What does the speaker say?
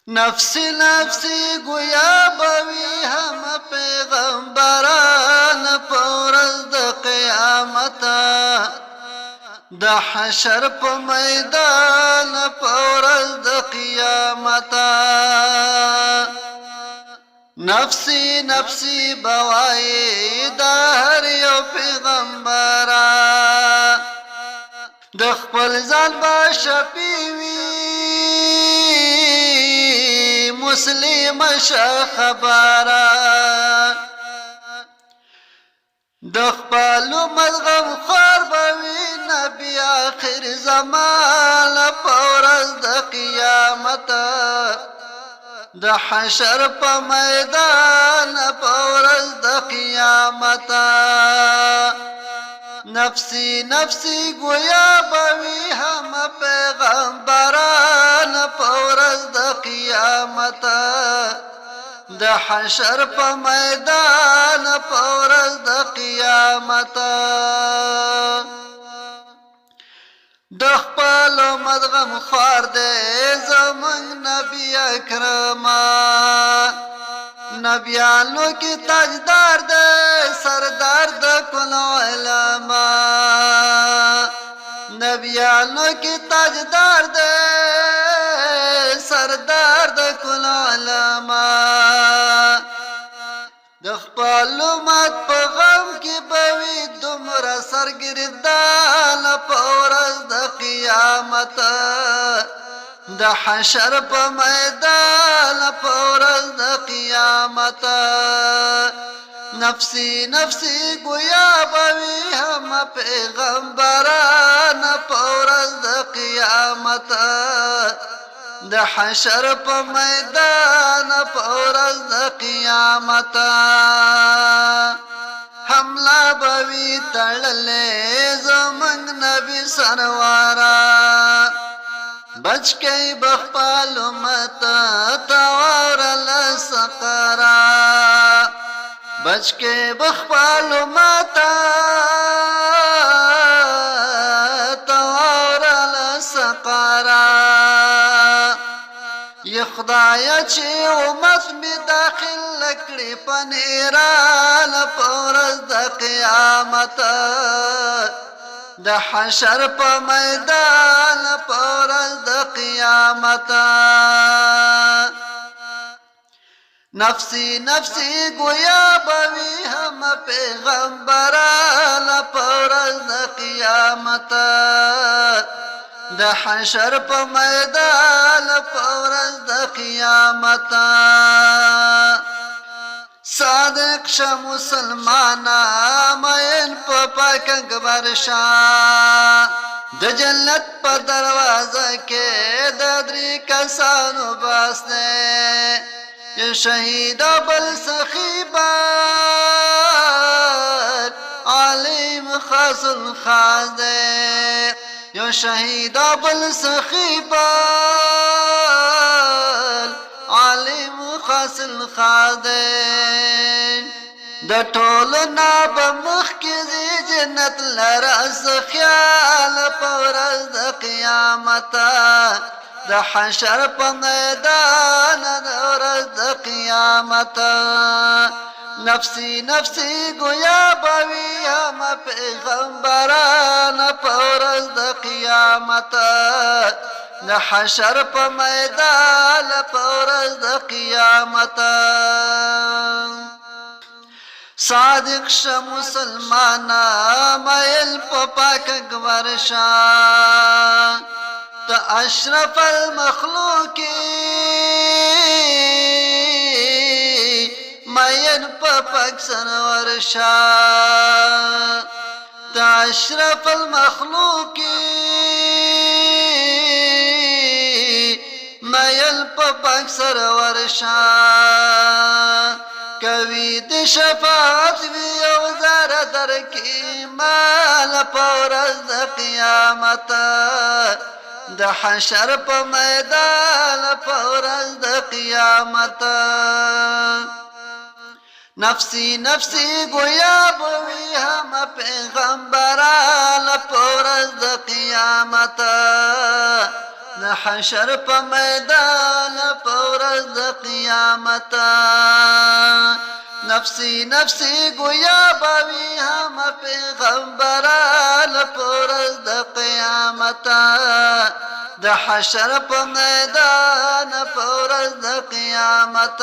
نفسی نفسی گویا بوی هم پیغمبران پورز د قیامت د حشر په میدان پورز د قیامت نفسی نفسی بوای د هر یو پیغمبر د خپل ځان با شپیوی مسلم خبره د خپل مذغم خور بوي نبی آخر زمان پورز د قیامت د حشر په میدان پورز د قیامت نفسی نفسی گویا بوی هم پیغمبران پورز د قیامت د حشر په میدان پورز د قیامت د خپل مدغم خور دې زمون نبی اکرم نبیانو کی تاجدار دے سردار د کل علماء نبیانو کی تاجدار دے سردار د کل علماء د خپل امت په غم کې بوي دومره سرګردان په ورځ د قیامت د حشر په میدان په ورځ د قیامت نفسی نفسی گویا بوي هم پیغمبران په ورځ د قیامت د حشر په میدان په ورځ د قیامت حمله بوي تړلې زمونږ نبی سروارا بچ کئی بخپال امت توار لسقرا بچ کئی بخپال امت توار لسقرا یا خدایا چی امت می داخل لکڑی پنیران پورز د قیامت د حشر په میدان پورز د قیامت نفسی نفسی گویا بوی هم پیغمبران پورز د قیامت د حشر په میدان پورز د قیامت صادق شه مسلمانا مین په پاک اکبر شاه د جنت په دروازه کې د درې کسانو باس نه یا شهید بل سخیبان عالم خاص الخاص ده یا شهید بل سخیبان عالم خاص الخاص ده د ټولو نه به مخکې ځي جنت لرس خیال په ورځ د قیامت د حشر په میدان د ورځ د قیامت نفسی نفسی گویا بوي هم پیغمبران په ورځ د قیامت د حشر په میدان په ورځ د قیامت صادق شه مسلمانا مایل په پاک اکبر شاه د اشرف المخلوق ماین په پاک سرور شاه د اشرف المخلوق مایل په پاک سرور شاه کوي د شفاعت وی او زره درکې مال په ورځ د قیامت د حشر په میدان په ورځ د قیامت نفسی نفسی گویا بوي هم پیغمبران په ورځ د قیامت د حشر په میدان په پورز د قیامت نفسی نفسی گویا باوی هم پیغمبران پورز د قیامت د حشر په میدان پورز د قیامت